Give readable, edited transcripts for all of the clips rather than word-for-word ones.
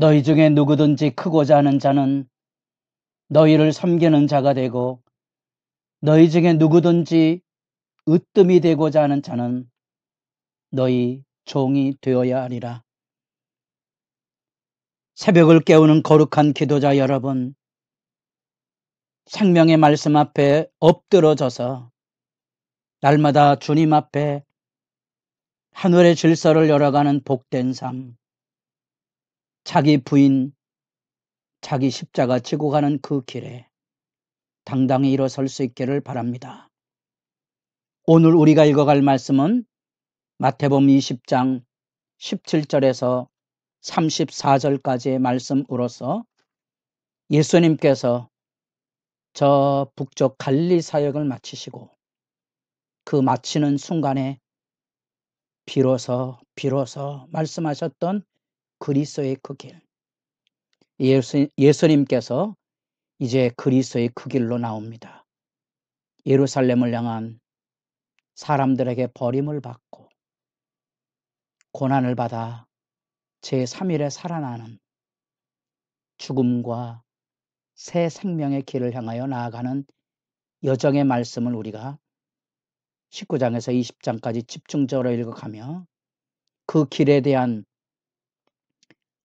너희 중에 누구든지 크고자 하는 자는 너희를 섬기는 자가 되고, 너희 중에 누구든지 으뜸이 되고자 하는 자는 너희 종이 되어야 하리라. 새벽을 깨우는 거룩한 기도자 여러분, 생명의 말씀 앞에 엎드러져서 날마다 주님 앞에 하늘의 질서를 열어가는 복된 삶, 자기 부인, 자기 십자가 지고 가는 그 길에 당당히 일어설 수 있기를 바랍니다. 오늘 우리가 읽어갈 말씀은 마태복음 20장 17절에서 34절까지의 말씀으로서 예수님께서 저 북쪽 갈릴리 사역을 마치시고 그 마치는 순간에 비로소 말씀하셨던 그리스도의 그 길, 예수님께서 이제 그리스도의 그 길로 나옵니다. 예루살렘을 향한 사람들에게 버림을 받고 고난을 받아 제3일에 살아나는 죽음과 새 생명의 길을 향하여 나아가는 여정의 말씀을 우리가 19장에서 20장까지 집중적으로 읽어가며 그 길에 대한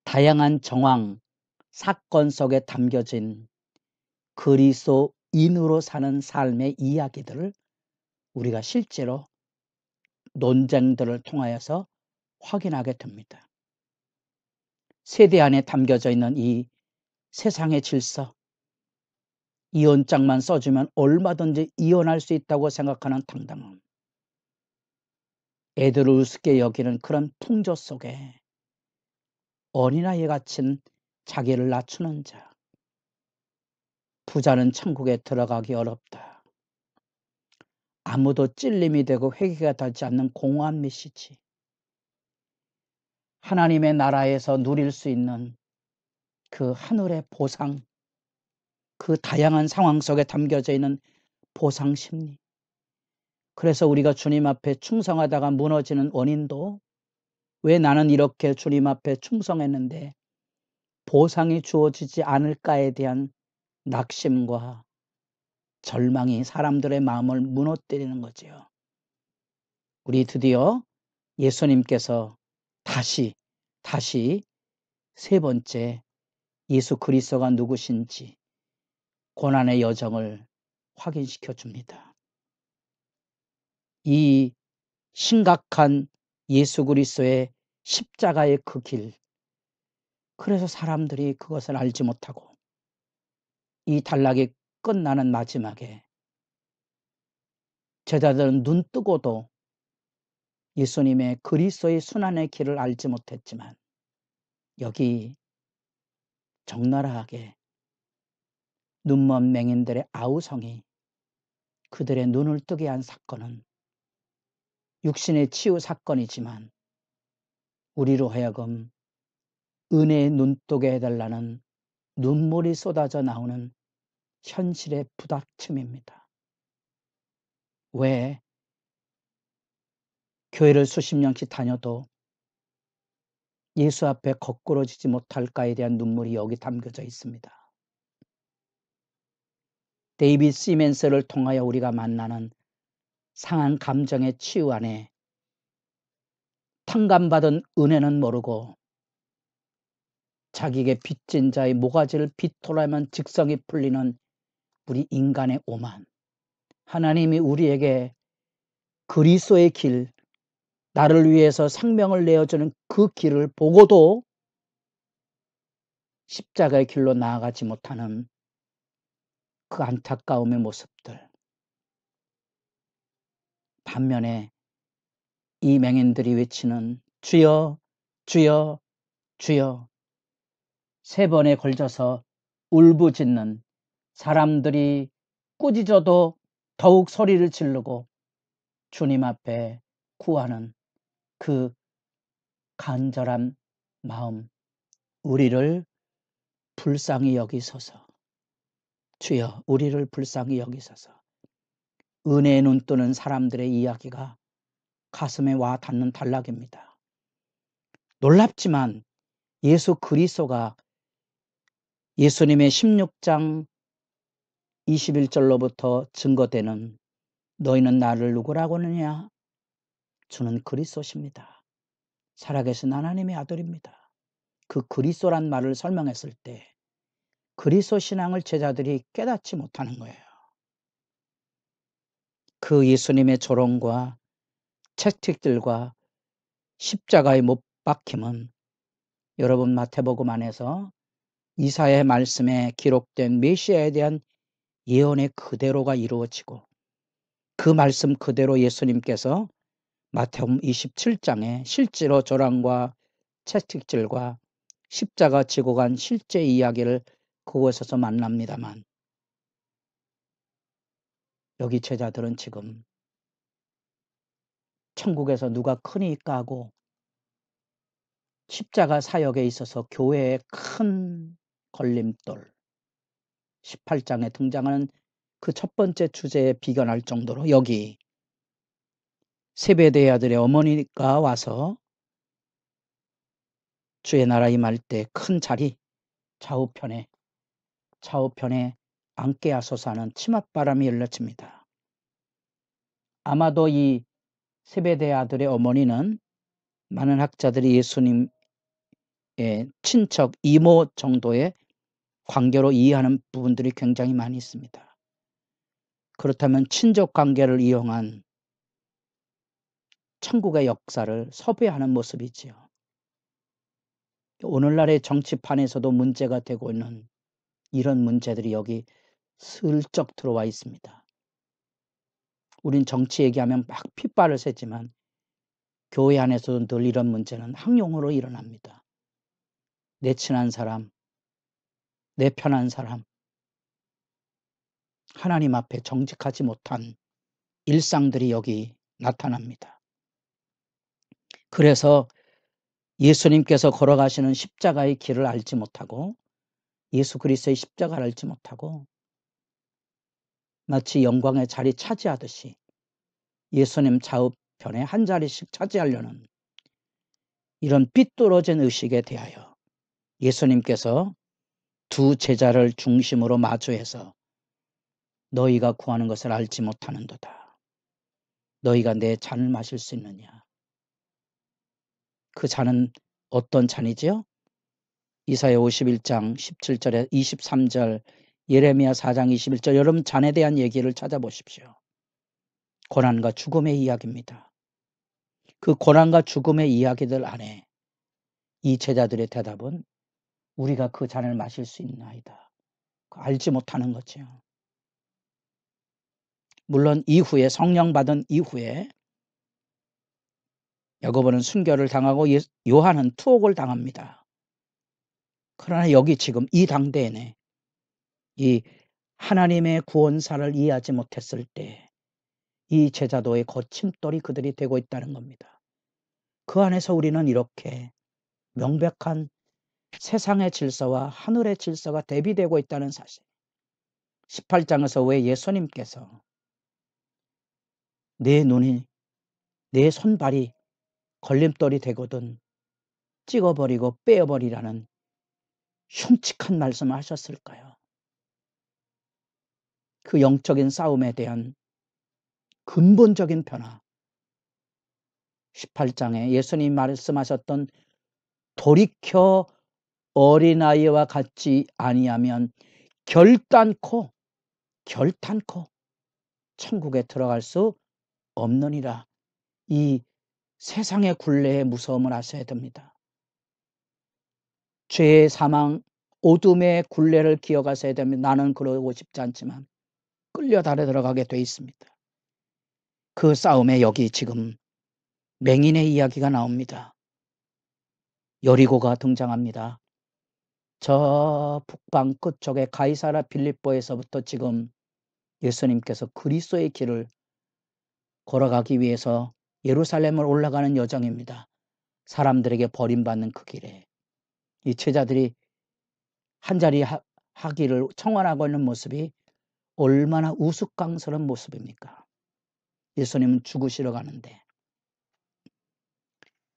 다양한 정황, 사건 속에 담겨진 그리스도인으로 사는 삶의 이야기들을 우리가 실제로 논쟁들을 통하여서 확인하게 됩니다. 세대 안에 담겨져 있는 이 세상의 질서, 이혼장만 써주면 얼마든지 이혼할 수 있다고 생각하는 당당함, 애들을 우습게 여기는 그런 풍조 속에 어린아이에 갇힌 자기를 낮추는 자, 부자는 천국에 들어가기 어렵다. 아무도 찔림이 되고 회개가 되지 않는 공허한 메시지, 하나님의 나라에서 누릴 수 있는 그 하늘의 보상, 그 다양한 상황 속에 담겨져 있는 보상 심리. 그래서 우리가 주님 앞에 충성하다가 무너지는 원인도 왜 나는 이렇게 주님 앞에 충성했는데 보상이 주어지지 않을까에 대한 낙심과 절망이 사람들의 마음을 무너뜨리는 거지요. 우리 드디어 예수님께서 다시 세 번째 예수 그리스도가 누구신지 고난의 여정을 확인시켜 줍니다. 이 심각한 예수 그리스도의 십자가의 그 길, 그래서 사람들이 그것을 알지 못하고 이 단락이 끝나는 마지막에 제자들은 눈 뜨고도 예수님의 그리스도의 순환의 길을 알지 못했지만 여기 적나라하게 눈먼 맹인들의 아우성이 그들의 눈을 뜨게 한 사건은 육신의 치유 사건이지만 우리로 하여금 은혜의 눈뜨게 해달라는 눈물이 쏟아져 나오는 현실의 부닥침입니다. 왜 교회를 수십 년씩 다녀도 예수 앞에 거꾸러지지 못할까에 대한 눈물이 여기 담겨져 있습니다. 데이비드 시멘스를 통하여 우리가 만나는 상한 감정의 치유 안에 탕감받은 은혜는 모르고 자기에게 빚진 자의 모가지를 비토라면 직성이 풀리는 우리 인간의 오만, 하나님이 우리에게 그리스도의 길, 나를 위해서 생명을 내어주는 그 길을 보고도 십자가의 길로 나아가지 못하는 그 안타까움의 모습들. 반면에 이 맹인들이 외치는 주여 주여 주여, 세 번에 걸쳐서 울부짖는 사람들이 꾸짖어도 더욱 소리를 지르고 주님 앞에 구하는 그 간절한 마음, 우리를 불쌍히 여기소서. 주여 우리를 불쌍히 여기소서. 은혜의 눈 뜨는 사람들의 이야기가 가슴에 와 닿는 단락입니다. 놀랍지만 예수 그리스도가 예수님의 16장 21절로부터 증거되는 너희는 나를 누구라고 하느냐? 주는 그리스도십니다. 살아계신 하나님의 아들입니다. 그 그리스도란 말을 설명했을 때 그리스도 신앙을 제자들이 깨닫지 못하는 거예요. 그 예수님의 조롱과 채찍들과 십자가의 못 박힘은 여러분 마태복음 안에서 이사야의 말씀에 기록된 메시아에 대한 예언의 그대로가 이루어지고 그 말씀 그대로 예수님께서 마태복음 27장에 실제로 조랑과 채찍질과 십자가 지고 간 실제 이야기를 그곳에서 만납니다만 여기 제자들은 지금 천국에서 누가 크니까 하고 십자가 사역에 있어서 교회의 큰 걸림돌 18장에 등장하는 그 첫 번째 주제에 비견할 정도로 여기 세베대의 아들의 어머니가 와서 주의 나라 임할 때 큰 자리 좌우편에 앉게 하소서 하는 치맛바람이 일러칩니다. 아마도 이 세베대의 아들의 어머니는 많은 학자들이 예수님의 친척 이모 정도의 관계로 이해하는 부분들이 굉장히 많이 있습니다. 그렇다면 친족 관계를 이용한 천국의 역사를 섭외하는 모습이지요. 오늘날의 정치판에서도 문제가 되고 있는 이런 문제들이 여기 슬쩍 들어와 있습니다. 우린 정치 얘기하면 막 핏발을 쐬지만 교회 안에서도 늘 이런 문제는 항용으로 일어납니다. 내 친한 사람, 내 편한 사람, 하나님 앞에 정직하지 못한 일상들이 여기 나타납니다. 그래서 예수님께서 걸어가시는 십자가의 길을 알지 못하고 예수 그리스도의 십자가를 알지 못하고 마치 영광의 자리 차지하듯이 예수님 좌우편에 한 자리씩 차지하려는 이런 삐뚤어진 의식에 대하여 예수님께서 두 제자를 중심으로 마주해서 너희가 구하는 것을 알지 못하는도다. 너희가 내 잔을 마실 수 있느냐. 그 잔은 어떤 잔이지요? 이사야 51장 17절에 23절 예레미야 4장 21절 여러분 잔에 대한 얘기를 찾아보십시오. 고난과 죽음의 이야기입니다. 그 고난과 죽음의 이야기들 안에 이 제자들의 대답은 우리가 그 잔을 마실 수 있나이다. 알지 못하는 거죠. 물론 이후에 성령 받은 이후에 야고보는 순교를 당하고 요한은 투옥을 당합니다. 그러나 여기 지금 이 당대에는 이 하나님의 구원사를 이해하지 못했을 때 이 제자도의 거침돌이 그들이 되고 있다는 겁니다. 그 안에서 우리는 이렇게 명백한 세상의 질서와 하늘의 질서가 대비되고 있다는 사실. 18장에서 왜 예수님께서 내 눈이 내 손발이 걸림돌이 되거든 찍어버리고 빼어버리라는 흉측한 말씀을 하셨을까요? 그 영적인 싸움에 대한 근본적인 변화 18장에 예수님 말씀하셨던 돌이켜 어린아이와 같지 아니하면 결단코 천국에 들어갈 수 없느니라. 이 세상의 굴레의 무서움을 아셔야 됩니다. 죄의 사망 어둠의 굴레를 기억하셔야 됩니다. 나는 그러고 싶지 않지만 끌려 달에 들어가게 돼 있습니다. 그 싸움에 여기 지금 맹인의 이야기가 나옵니다. 여리고가 등장합니다. 저 북방 끝쪽에 가이사라 빌립보에서부터 지금 예수님께서 그리스도의 길을 걸어가기 위해서 예루살렘을 올라가는 여정입니다. 사람들에게 버림받는 그 길에 이 제자들이 한자리 하기를 청원하고 있는 모습이 얼마나 우스꽝스러운 모습입니까? 예수님은 죽으시러 가는데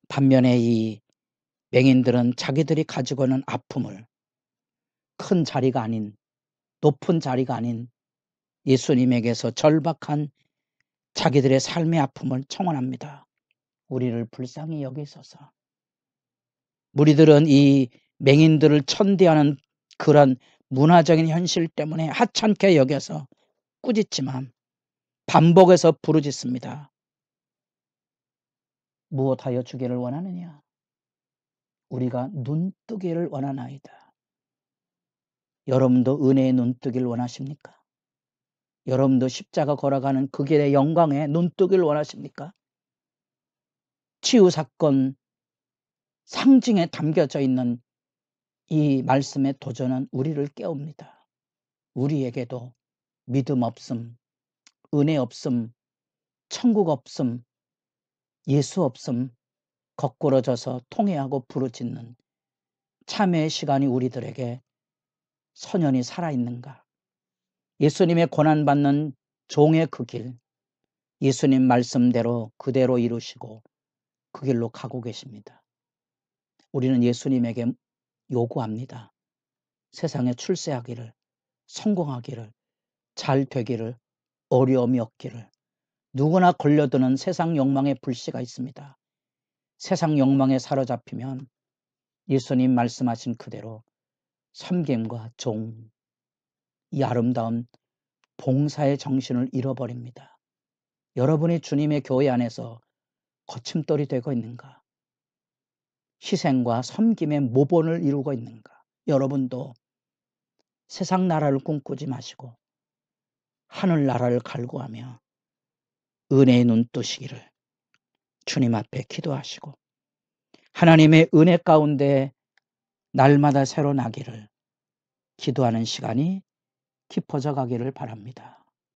반면에 이 맹인들은 자기들이 가지고 있는 아픔을 큰 자리가 아닌, 높은 자리가 아닌 예수님에게서 절박한 자기들의 삶의 아픔을 청원합니다. 우리를 불쌍히 여기소서. 무리들은 이 맹인들을 천대하는 그런 문화적인 현실 때문에 하찮게 여겨서 꾸짖지만 반복해서 부르짖습니다. 무엇하여 주기를 원하느냐? 우리가 눈뜨기를 원하나이다. 여러분도 은혜의 눈뜨기를 원하십니까? 여러분도 십자가 걸어가는 그 길의 영광에 눈뜨기를 원하십니까? 치유사건 상징에 담겨져 있는 이 말씀의 도전은 우리를 깨웁니다. 우리에게도 믿음 없음, 은혜 없음, 천국 없음, 예수 없음, 거꾸로 져서 통회하고 부르짖는 참회의 시간이 우리들에게 선연히 살아있는가? 예수님의 고난받는 종의 그 길, 예수님 말씀대로 그대로 이루시고 그 길로 가고 계십니다. 우리는 예수님에게 요구합니다. 세상에 출세하기를, 성공하기를, 잘 되기를, 어려움이 없기를. 누구나 걸려드는 세상 욕망의 불씨가 있습니다. 세상 욕망에 사로잡히면 예수님 말씀하신 그대로 섬김과 종, 이 아름다운 봉사의 정신을 잃어버립니다. 여러분이 주님의 교회 안에서 거침돌이 되고 있는가? 희생과 섬김의 모본을 이루고 있는가? 여러분도 세상 나라를 꿈꾸지 마시고 하늘 나라를 갈구하며 은혜의 눈 뜨시기를 주님 앞에 기도하시고 하나님의 은혜 가운데 날마다 새로 나기를 기도하는 시간이 깊어져 가기를 바랍니다.